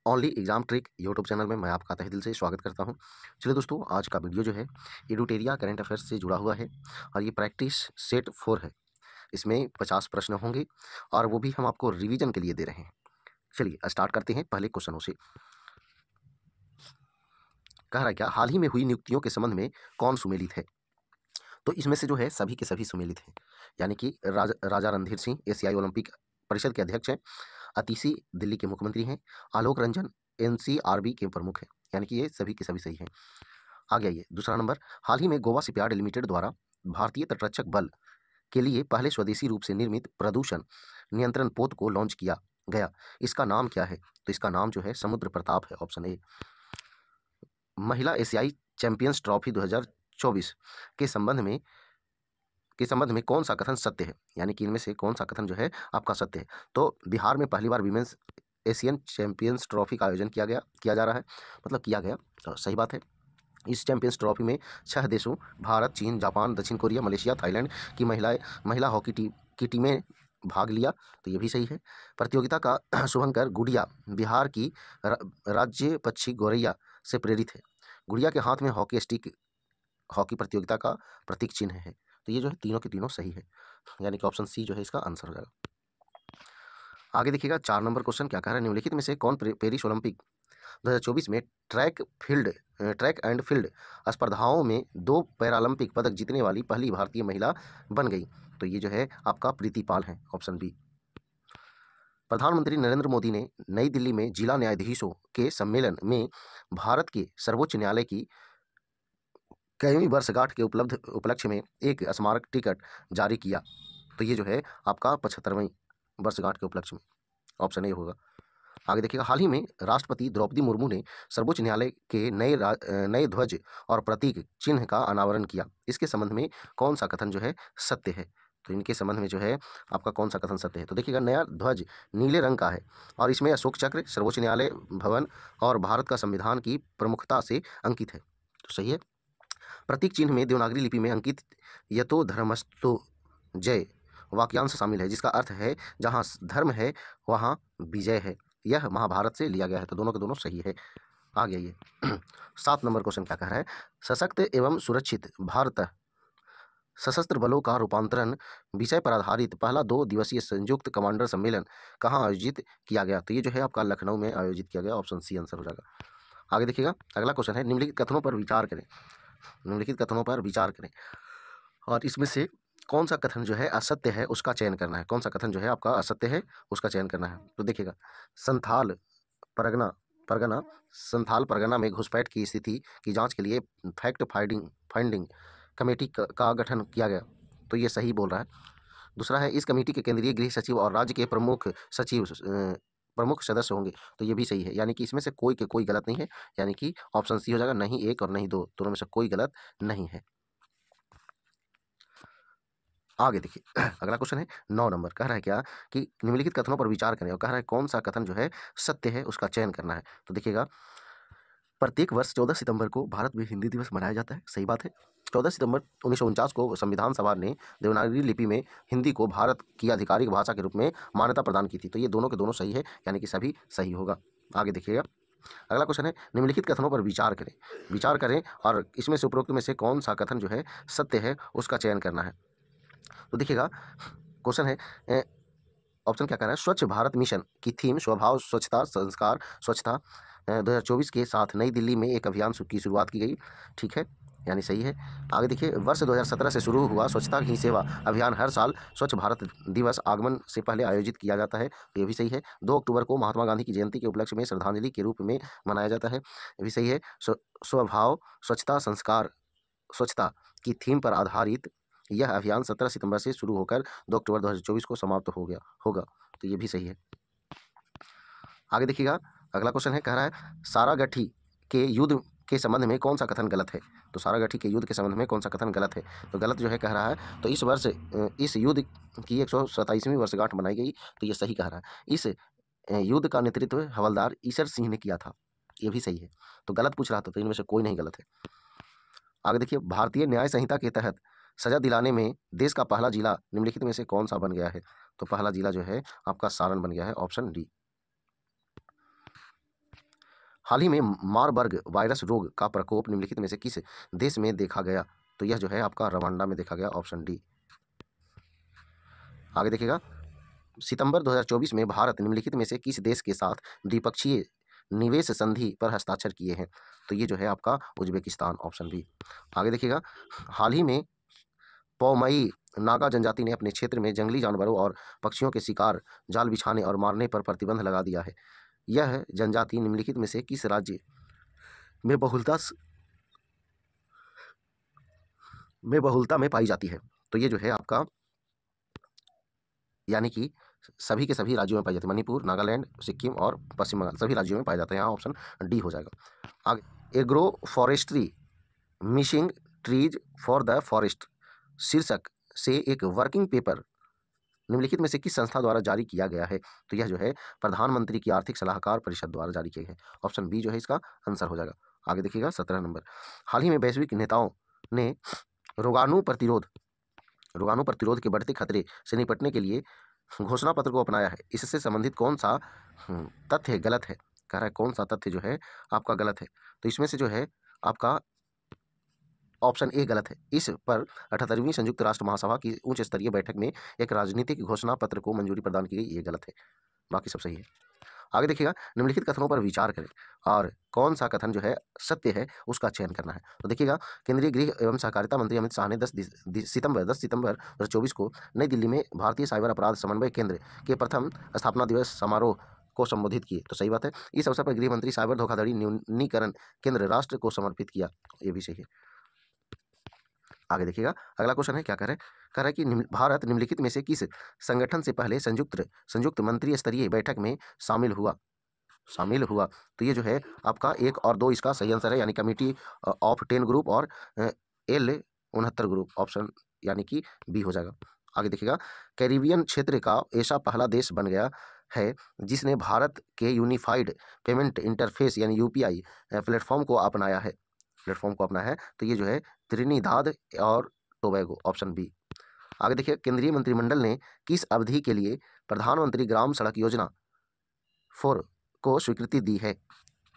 Only exam trick YouTube channel में मैं आपका तहे दिल से स्वागत करता हूं। चलिए दोस्तों, आज का वीडियो जो है एडुटेरिया करंट अफेयर्स से जुड़ा हुआ है और ये प्रैक्टिस सेट 4 है। इसमें 50 प्रश्न होंगे और वो भी हम आपको रिवीजन के लिए दे रहे हैं। चलिए स्टार्ट करते हैं पहले क्वेश्चनों से। कह रहा है क्या, हाल ही में हुई नियुक्तियों के संबंध में कौन सुमेलित है? तो इसमें से जो है सभी के सभी सुमेलित हैं, यानी कि राजा रणधीर सिंह एशियाई ओलंपिक परिषद के अध्यक्ष हैं, अतीसी दिल्ली के मुख्यमंत्री हैं, आलोक रंजन एनसीआरबी के प्रमुख हैं, यानी कि ये सभी के सभी सही हैं। आगे आइए दूसरा नंबर, हाल ही में गोवा शिपयार्ड लिमिटेड द्वारा भारतीय तटरक्षक बल के लिए पहले स्वदेशी रूप से निर्मित प्रदूषण नियंत्रण पोत को लॉन्च किया गया, इसका नाम क्या है? तो इसका नाम जो है समुद्र प्रताप है, ऑप्शन ए। महिला एशियाई चैंपियंस ट्रॉफी 2024 के संबंध में कौन सा कथन सत्य है, यानी कि इनमें से कौन सा कथन जो है आपका सत्य है? तो बिहार में पहली बार विमेंस एशियन चैंपियंस ट्रॉफी का आयोजन किया जा रहा है, मतलब किया गया, तो सही बात है। इस चैंपियंस ट्रॉफी में 6 देशों भारत, चीन, जापान, दक्षिण कोरिया, मलेशिया, थाईलैंड की महिला हॉकी की टीमें भाग लिया, तो ये भी सही है। प्रतियोगिता का शुभंकर गुड़िया बिहार की राज्य पक्षी गौरैया से प्रेरित है। गुड़िया के हाथ में हॉकी स्टिक हॉकी प्रतियोगिता का प्रतीक चिन्ह है, तो ये जो है तीनों के तीनों सही है, यानी कि ऑप्शन सी जो है इसका आंसर हो जाएगा। आगे देखिएगा 4 नंबर क्वेश्चन क्या कह रहा है, निम्नलिखित में से कौन पेरिस ओलंपिक 2024 में ट्रैक एंड फील्ड स्पर्धाओं में 2 पैरालंपिक पदक जीतने वाली पहली भारतीय महिला बन गई? तो ये जो है आपका प्रीति पाल है, ऑप्शन बी। प्रधानमंत्री नरेंद्र मोदी ने नई दिल्ली में जिला न्यायाधीशों के सम्मेलन में भारत के सर्वोच्च न्यायालय की कईवीं वर्षगांठ के उपलक्ष्य में एक स्मारक टिकट जारी किया, तो ये जो है आपका 75वीं वर्षगांठ के उपलक्ष्य में, ऑप्शन ए होगा। आगे देखिएगा, हाल ही में राष्ट्रपति द्रौपदी मुर्मू ने सर्वोच्च न्यायालय के नए ध्वज और प्रतीक चिन्ह का अनावरण किया, इसके संबंध में कौन सा कथन जो है सत्य है? तो इनके संबंध में जो है आपका कौन सा कथन सत्य है? तो देखिएगा, नया ध्वज नीले रंग का है और इसमें अशोक चक्र, सर्वोच्च न्यायालय भवन और भारत का संविधान की प्रमुखता से अंकित है, तो सही है। प्रतीक चिन्ह में देवनागरी लिपि में अंकित यतो धर्मस्तु जय वाक्यांश शामिल है, जिसका अर्थ है जहाँ धर्म है वहाँ विजय है। यह महाभारत से लिया गया है, तो दोनों के दोनों सही है। आगे आइए 7 नंबर क्वेश्चन क्या कह रहा है, सशक्त एवं सुरक्षित भारत सशस्त्र बलों का रूपांतरण विषय पर आधारित पहला 2 दिवसीय संयुक्त कमांडर सम्मेलन कहाँ आयोजित किया गया? तो ये जो है आपका लखनऊ में आयोजित किया गया, ऑप्शन सी आंसर हो जाएगा। आगे देखिएगा, अगला क्वेश्चन है, निम्नलिखित कथनों पर विचार करें और इसमें से कौन सा कथन जो है असत्य है उसका चयन करना है। कौन सा कथन जो है आपका असत्य है उसका चयन करना है। तो देखिएगा, संथाल परगना परगना संथाल परगना में घुसपैठ की स्थिति की जांच के लिए फैक्ट फाइंडिंग कमेटी का गठन किया गया, तो ये सही बोल रहा है। दूसरा है, इस कमेटी के केंद्रीय गृह सचिव और राज्य के प्रमुख सदस्य होंगे, तो ये भी सही है, यानी कि इसमें से कोई गलत नहीं है, यानी कि ऑप्शन सी हो जाएगा, नहीं एक और नहीं दो, दोनों में से कोई गलत नहीं है। आगे देखिए अगला क्वेश्चन है 9 नंबर, कह रहा है क्या कि निम्नलिखित कथनों पर विचार करें और कह रहा है कौन सा कथन जो है सत्य है उसका चयन करना है। तो देखिएगा, प्रत्येक वर्ष 14 सितंबर को भारत में हिंदी दिवस मनाया जाता है, सही बात है। 14 सितंबर 1949 को संविधान सभा ने देवनागरी लिपि में हिंदी को भारत की आधिकारिक भाषा के रूप में मान्यता प्रदान की थी, तो ये दोनों के दोनों सही है, यानी कि सभी सही होगा। आगे देखिएगा, अगला क्वेश्चन है, निम्नलिखित कथनों पर विचार करें और इसमें से उपरोक्त में से कौन सा कथन जो है सत्य है उसका चयन करना है। तो देखिएगा, क्वेश्चन है, ऑप्शन क्या कह रहा है, स्वच्छ भारत मिशन की थीम स्वभाव स्वच्छता संस्कार स्वच्छता 2024 के साथ नई दिल्ली में एक अभियान की शुरुआत की गई, ठीक है, यानी सही है। आगे देखिए, वर्ष 2017 से शुरू हुआ स्वच्छता ही सेवा अभियान हर साल स्वच्छ भारत दिवस आगमन से पहले आयोजित किया जाता है, ये भी सही है। 2 अक्टूबर को महात्मा गांधी की जयंती के उपलक्ष्य में श्रद्धांजलि के रूप में मनाया जाता है, ये भी सही है। स्वभाव स्वच्छता संस्कार स्वच्छता की थीम पर आधारित यह अभियान 17 सितंबर से शुरू होकर 2 अक्टूबर 2024 को समाप्त होगा, तो ये भी सही है। आगे देखिएगा, अगला क्वेश्चन है, कह रहा है सारागढ़ी के युद्ध के संबंध में कौन सा कथन गलत है? तो सारागढ़ी के युद्ध के संबंध में कौन सा कथन गलत है? तो गलत जो है कह रहा है, तो इस वर्ष इस युद्ध की 127वीं वर्षगांठ मनाई गई, तो ये सही कह रहा है। इस युद्ध का नेतृत्व हवलदार ईशर सिंह ने किया था, ये भी सही है। तो गलत पूछ रहा था, तो इनमें से कोई नहीं गलत है। आगे देखिए, भारतीय न्याय संहिता के तहत सजा दिलाने में देश का पहला जिला निम्नलिखित में से कौन सा बन गया है? तो पहला जिला जो है आपका सारण बन गया है, ऑप्शन डी। हाल ही में मारबर्ग वायरस रोग का प्रकोप निम्नलिखित में से किस देश में देखा गया? तो यह जो है आपका रवांडा में देखा गया, ऑप्शन डी। आगे देखिएगा, सितंबर 2024 में भारत निम्नलिखित में से किस देश के साथ द्विपक्षीय निवेश संधि पर हस्ताक्षर किए हैं? तो ये जो है आपका उज्बेकिस्तान, ऑप्शन बी। आगे देखिएगा, हाल ही में पौमई नागा जनजाति ने अपने क्षेत्र में जंगली जानवरों और पक्षियों के शिकार, जाल बिछाने और मारने पर प्रतिबंध लगा दिया है। यह जनजाति निम्नलिखित में से किस राज्य में बहुलता में पाई जाती है? तो ये जो है आपका, यानी कि सभी के सभी राज्यों में पाई जाती है। मणिपुर, नागालैंड, सिक्किम और पश्चिम बंगाल सभी राज्यों में पाए जाते हैं। यहाँ ऑप्शन डी हो जाएगा। आगे, agro forestry missing trees for the forest शीर्षक से एक वर्किंग पेपर निम्नलिखित में से किस संस्था द्वारा जारी किया गया है? तो यह जो है प्रधानमंत्री की आर्थिक सलाहकार परिषद द्वारा जारी किया है। ऑप्शन बी जो है इसका आंसर हो जाएगा। आगे देखिएगा 17 नंबर, हाल ही में वैश्विक नेताओं ने रोगाणु प्रतिरोध के बढ़ते खतरे से निपटने के लिए घोषणा पत्र को अपनाया है। इससे संबंधित कौन सा तथ्य गलत है? कह रहा है कौन सा तथ्य जो है आपका गलत है? तो इसमें से जो है आपका ऑप्शन ए गलत है। इस पर 78वीं संयुक्त राष्ट्र महासभा की उच्च स्तरीय बैठक में एक राजनीतिक घोषणा पत्र को मंजूरी प्रदान की गई, ये गलत है, बाकी सब सही है। आगे देखिएगा, निम्नलिखित कथनों पर विचार करें और कौन सा कथन जो है सत्य है उसका चयन करना है। तो देखिएगा, केंद्रीय गृह एवं सहकारिता मंत्री अमित शाह ने 10 सितंबर 2024 को नई दिल्ली में भारतीय साइबर अपराध समन्वय केंद्र के प्रथम स्थापना दिवस समारोह को संबोधित किए, तो सही बात है। इस अवसर पर गृह मंत्री साइबर धोखाधड़ी न्यूनीकरण केंद्र राष्ट्र को समर्पित किया, ये भी सही है। आगे देखिएगा, अगला क्वेश्चन है, क्या कह रहा है कि भारत निम्नलिखित में से किस संगठन से पहले संयुक्त मंत्री स्तरीय बैठक में शामिल हुआ? तो ये जो है आपका 1 और 2 इसका सही आंसर है, यानी कमिटी ऑफ 10 ग्रुप और L69 ग्रुप, ऑप्शन यानी कि बी हो जाएगा। आगे देखिएगा, कैरिबियन क्षेत्र का ऐसा पहला देश बन गया है जिसने भारत के यूनिफाइड पेमेंट इंटरफेस यानी यूपीआई प्लेटफॉर्म को अपनाया है। तो ये जो है त्रिनिदाद और टोबैगो, ऑप्शन बी। आगे देखिए, केंद्रीय मंत्रिमंडल ने किस अवधि के लिए प्रधानमंत्री ग्राम सड़क योजना 4 को स्वीकृति दी है?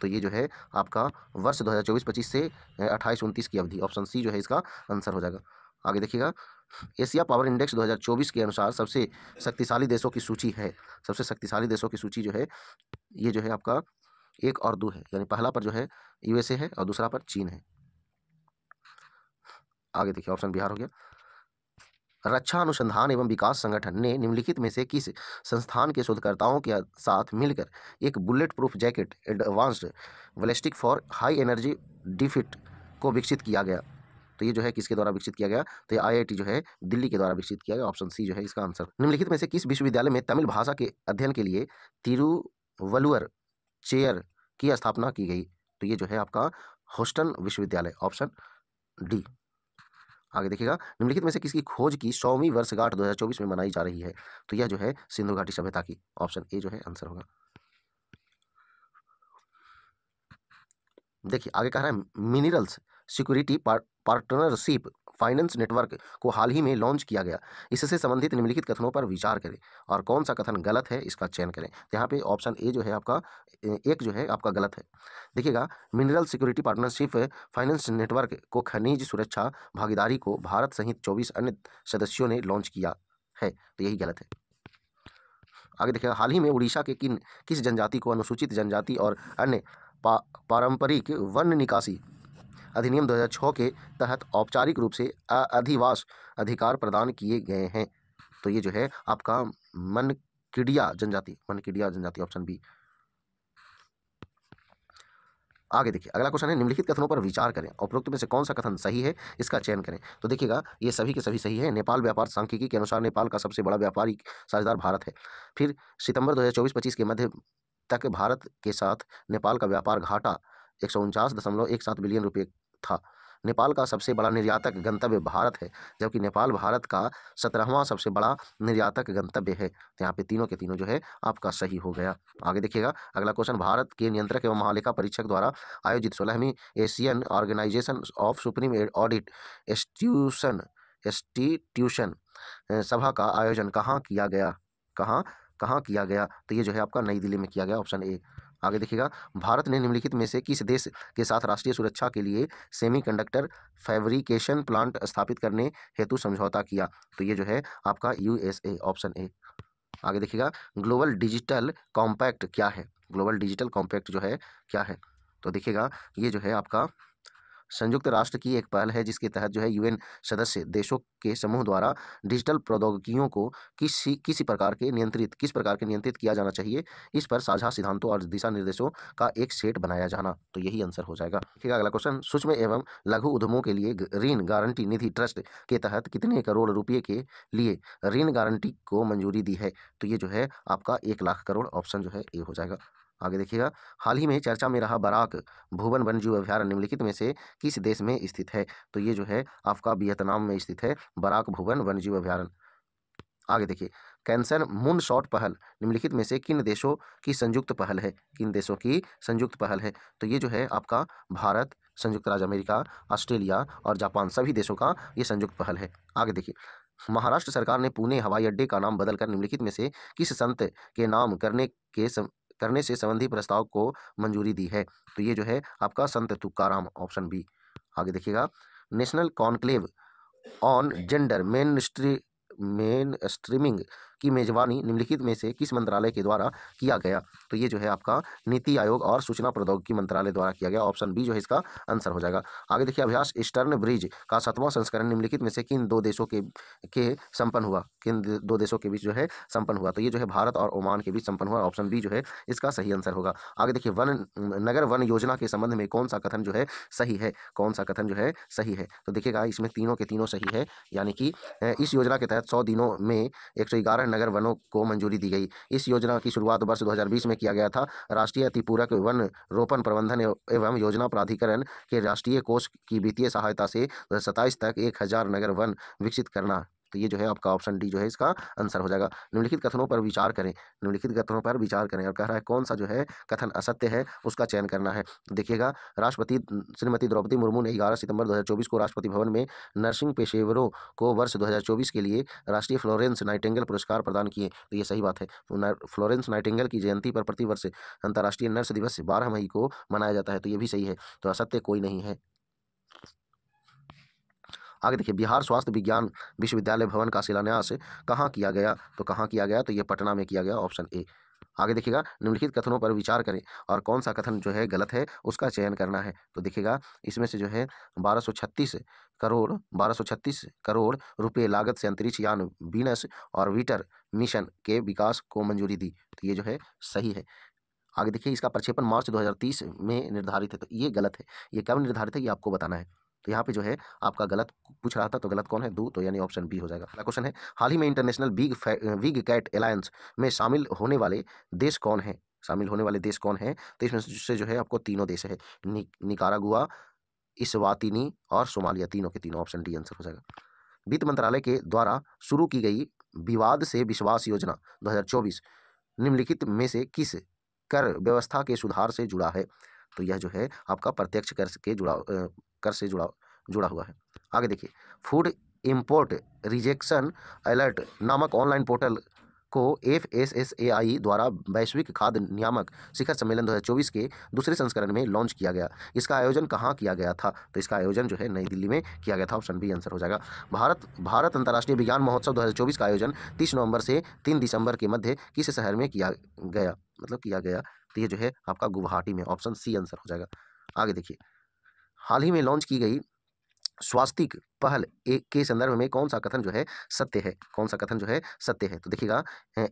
तो ये जो है आपका वर्ष 2024-25 से 28-29 की अवधि, ऑप्शन सी जो है इसका आंसर हो जाएगा। आगे देखिएगा, एशिया पावर इंडेक्स 2024 के अनुसार सबसे शक्तिशाली देशों की सूची है। सबसे शक्तिशाली देशों की सूची जो है ये जो है आपका 1 और 2 है, यानी पहला पर जो है यूएसए है और दूसरा पर चीन है। आगे देखिए, ऑप्शन बिहार हो गया। रक्षा अनुसंधान एवं विकास संगठन ने निम्नलिखित में से किस संस्थान के शोधकर्ताओं के साथ मिलकर एक bullet proof jacket advanced ballistic for high energy defeat को विकसित किया गया? तो ये जो है किसके द्वारा विकसित किया गया? तो ये आईआईटी जो है दिल्ली के द्वारा विकसित किया गया, ऑप्शन सी जो है इसका आंसर। निम्नलिखित में से किस विश्वविद्यालय में तमिल भाषा के अध्ययन के लिए तिरुवल्लुवर चेयर की स्थापना की गई? तो ये जो है आपका होस्टन विश्वविद्यालय, ऑप्शन डी। आगे देखिएगा, निम्नलिखित में से किसकी खोज की 100वीं वर्षगांठ 2024 में मनाई जा रही है? तो यह जो है सिंधु घाटी सभ्यता की, ऑप्शन ए जो है आंसर होगा। देखिए आगे कह रहा है, minerals security partnership finance network को हाल ही में लॉन्च किया गया। इससे संबंधित निम्नलिखित कथनों पर विचार करें और कौन सा कथन गलत है इसका चयन करें। तो यहाँ पे ऑप्शन ए जो है आपका एक जो है आपका गलत है। देखिएगा, mineral security partnership finance network को खनिज सुरक्षा भागीदारी को भारत सहित 24 अन्य सदस्यों ने लॉन्च किया है, तो यही गलत है। आगे देखिएगा, हाल ही में उड़ीसा के किस जनजाति को अनुसूचित जनजाति और अन्य पारंपरिक वन निकासी अधिनियम 2006 के तहत औपचारिक रूप से अधिवास अधिकार प्रदान किए गए हैं? तो ये जो है आपका मनकिडिया जनजाति, ऑप्शन बी। आगे देखिए, अगला क्वेश्चन है, निम्नलिखित कथनों पर विचार करें, उपरोक्त में से कौन सा कथन सही है इसका चयन करें। तो देखिएगा, ये सभी के सभी सही है। नेपाल व्यापार सांख्यिकी के अनुसार नेपाल का सबसे बड़ा व्यापारिक साझेदार भारत है। फिर सितंबर 2024-25 के मध्य तक भारत के साथ नेपाल का व्यापार घाटा 149.17 बिलियन रुपये था। नेपाल का सबसे बड़ा निर्यातक गंतव्य भारत है, जबकि नेपाल भारत का 17वां सबसे बड़ा निर्यातक गंतव्य है। तो यहाँ पे तीनों के तीनों जो है आपका सही हो गया। आगे देखिएगा, अगला क्वेश्चन, भारत के नियंत्रक एवं महालेखा परीक्षक द्वारा आयोजित 16वीं Asian organisation of supreme audit institution सभा का आयोजन कहाँ किया गया? तो ये जो है आपका नई दिल्ली में किया गया, ऑप्शन ए। आगे देखिएगा, भारत ने निम्नलिखित में से किस देश के साथ राष्ट्रीय सुरक्षा के लिए सेमीकंडक्टर फैब्रिकेशन प्लांट स्थापित करने हेतु समझौता किया? तो ये जो है आपका यूएसए, ऑप्शन ए। आगे देखिएगा, ग्लोबल डिजिटल कॉम्पैक्ट क्या है? ग्लोबल डिजिटल कॉम्पैक्ट जो है क्या है? तो देखिएगा, ये जो है आपका संयुक्त राष्ट्र की एक पहल है जिसके तहत जो है यूएन सदस्य देशों के समूह द्वारा डिजिटल प्रौद्योगिकियों को किस प्रकार के नियंत्रित किया जाना चाहिए, इस पर साझा सिद्धांतों और दिशा निर्देशों का एक सेट बनाया जाना। तो यही आंसर हो जाएगा। देखिएगा अगला क्वेश्चन, सूक्ष्म एवं लघु उद्यमों के लिए ऋण गारंटी निधि ट्रस्ट के तहत कितने करोड़ रुपए के लिए ऋण गारंटी को मंजूरी दी है? तो ये जो है आपका 1 लाख करोड़, ऑप्शन जो है ए हो जाएगा। आगे देखिएगा, हाल ही में चर्चा में रहा बराक भुवन वन्यजीव अभयारण्य निम्नलिखित में से किस देश में स्थित है? तो ये जो है आपका वियतनाम में स्थित है बराक भुवन वन्यजीव अभयारण्य। आगे देखिए, कैंसर मून शॉट पहल निम्नलिखित में से किन देशों की संयुक्त पहल है? किन देशों की संयुक्त पहल है? तो ये जो है आपका भारत, संयुक्त राज्य अमेरिका, ऑस्ट्रेलिया और जापान, सभी देशों का ये संयुक्त पहल है। आगे देखिए, महाराष्ट्र सरकार ने पुणे हवाई अड्डे का नाम बदलकर निम्नलिखित में से किस संत के नाम करने से संबंधी प्रस्ताव को मंजूरी दी है? तो ये जो है आपका संत तुकाराम, ऑप्शन बी। आगे देखिएगा, national conclave on gender mainstreaming की मेजबानी निम्नलिखित में से किस मंत्रालय के द्वारा किया गया? तो ये जो है आपका नीति आयोग और सूचना प्रौद्योगिकी मंत्रालय द्वारा किया गया, ऑप्शन बी जो है इसका आंसर हो जाएगा। आगे देखिए, अभ्यास ईस्टर्न ब्रिज का 7वां संस्करण निम्नलिखित में से किन दो देशों के संपन्न हुआ? दो देशों के बीच जो है संपन्न हुआ? तो ये जो है भारत और ओमान के बीच संपन्न हुआ, ऑप्शन बी जो है इसका सही आंसर होगा। आगे देखिए, नगर वन योजना के संबंध में कौन सा कथन जो है सही है? कौन सा कथन जो है सही है? तो देखिएगा, इसमें तीनों के तीनों सही है, यानी कि इस योजना के तहत 100 दिनों में 111 नगर वनों को मंजूरी दी गई। इस योजना की शुरुआत वर्ष 2020 में किया गया था। राष्ट्रीय अतिपूरक वन रोपण प्रबंधन एवं योजना प्राधिकरण के राष्ट्रीय कोष की वित्तीय सहायता से 2027 तक 1000 नगर वन विकसित करना। तो ये जो है आपका ऑप्शन डी जो है इसका आंसर हो जाएगा। निम्नलिखित कथनों पर विचार करें, निम्नलिखित कथनों पर विचार करें, और कह रहा है कौन सा जो है कथन असत्य है उसका चयन करना है। तो देखिएगा, राष्ट्रपति श्रीमती द्रौपदी मुर्मू ने 11 सितंबर 2024 को राष्ट्रपति भवन में नर्सिंग पेशेवरों को वर्ष 2024 के लिए राष्ट्रीय फ्लोरेंस नाइटिंगेल पुरस्कार प्रदान किए। तो ये सही बात है। तो फ्लोरेंस नाइटिंगेल की जयंती पर प्रतिवर्ष अंतर्राष्ट्रीय नर्स दिवस 12 मई को मनाया जाता है। तो ये भी सही है, तो असत्य कोई नहीं है। आगे देखिए, बिहार स्वास्थ्य विज्ञान विश्वविद्यालय भवन का शिलान्यास कहाँ किया गया? तो कहाँ किया गया? तो ये पटना में किया गया, ऑप्शन ए। आगे देखिएगा, निम्नलिखित कथनों पर विचार करें और कौन सा कथन जो है गलत है उसका चयन करना है। तो देखिएगा, इसमें से जो है 1236 करोड़ रुपए लागत से अंतरिक्ष यान वीनस ऑर्बिटर मिशन के विकास को मंजूरी दी। तो ये जो है सही है। आगे देखिए, इसका प्रक्षेपण मार्च 2030 में निर्धारित है। तो ये गलत है। ये कब निर्धारित है ये आपको बताना है। तो यहाँ पे जो है आपका गलत पूछ रहा था, तो गलत कौन है? दू, तो यानी ऑप्शन बी हो जाएगा। अगला क्वेश्चन है, हाल ही में इंटरनेशनल बिग कैट अलायंस में शामिल होने वाले देश कौन है? शामिल होने वाले देश कौन है? तो इसमें से जो है आपको तीनों देश है, निकारागुआ, इस्वातिनी और सोमालिया, तीनों के तीनों, ऑप्शन डी आंसर हो जाएगा। वित्त मंत्रालय के द्वारा शुरू की गई विवाद से विश्वास योजना 2024 निम्नलिखित में से किस कर व्यवस्था के सुधार से जुड़ा है? तो यह जो है आपका प्रत्यक्ष कर से जुड़ा हुआ है। आगे देखिए, फूड इंपोर्ट रिजेक्शन अलर्ट नामक ऑनलाइन पोर्टल को FSSAI द्वारा वैश्विक खाद्य नियामक शिखर सम्मेलन 2024 के दूसरे संस्करण में लॉन्च किया गया। इसका आयोजन कहाँ किया गया था? तो इसका आयोजन जो है नई दिल्ली में किया गया था, ऑप्शन बी आंसर हो जाएगा। भारत अंतर्राष्ट्रीय विज्ञान महोत्सव 2024 का आयोजन 30 नवंबर से 3 दिसंबर के मध्य किस शहर में किया गया? तो ये जो है आपका गुवाहाटी में, ऑप्शन सी आंसर हो जाएगा। आगे देखिए, हाल ही में लॉन्च की गई स्वास्तिक पहल एक के संदर्भ में कौन सा कथन जो है सत्य है? कौन सा कथन जो है सत्य है? तो देखिएगा,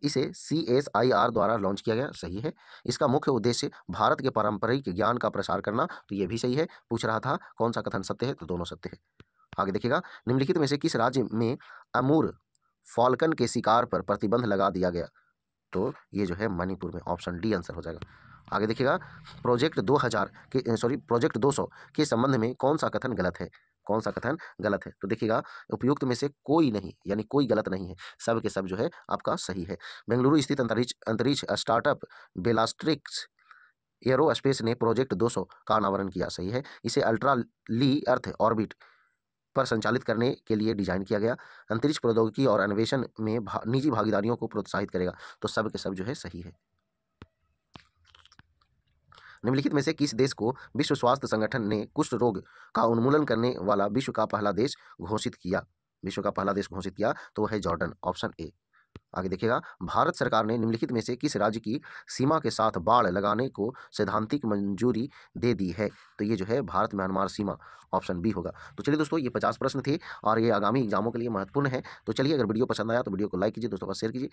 इसे CSIR द्वारा लॉन्च किया गया, सही है। इसका मुख्य उद्देश्य भारत के पारंपरिक ज्ञान का प्रसार करना, तो ये भी सही है। पूछ रहा था कौन सा कथन सत्य है, तो दोनों सत्य है। आगे देखिएगा, निम्नलिखित में से किस राज्य में अमूर फॉल्कन के शिकार पर प्रतिबंध लगा दिया गया? तो ये जो है मणिपुर में, ऑप्शन डी आंसर हो जाएगा। आगे देखिएगा, प्रोजेक्ट 200 के संबंध में कौन सा कथन गलत है? कौन सा कथन गलत है? तो देखिएगा, उपयुक्त में से कोई नहीं, यानी कोई गलत नहीं है, सब के सब जो है आपका सही है। बेंगलुरु स्थित अंतरिक्ष स्टार्टअप बेलास्ट्रिक्स एरोस्पेस ने प्रोजेक्ट 200 का अनावरण किया, सही है। इसे अल्ट्रा ली अर्थ ऑर्बिट पर संचालित करने के लिए डिजाइन किया गया। अंतरिक्ष प्रौद्योगिकी और अन्वेषण में निजी भागीदारियों को प्रोत्साहित करेगा। तो सब के सब जो है सही है। निम्नलिखित में से किस देश को विश्व स्वास्थ्य संगठन ने कुष्ठ रोग का उन्मूलन करने वाला विश्व का पहला देश घोषित किया? विश्व का पहला देश घोषित किया तो वह है जॉर्डन, ऑप्शन ए। आगे देखिएगा, भारत सरकार ने निम्नलिखित में से किस राज्य की सीमा के साथ बाड़ लगाने को सैद्धांतिक मंजूरी दे दी है? तो ये जो है भारत म्यांमार सीमा, ऑप्शन बी होगा। तो चलिए दोस्तों, ये 50 प्रश्न थे और ये आगामी एग्जामों के लिए महत्वपूर्ण है। तो चलिए, अगर वीडियो पसंद आया तो वीडियो को लाइक कीजिए, दोस्तों का शेयर कीजिए।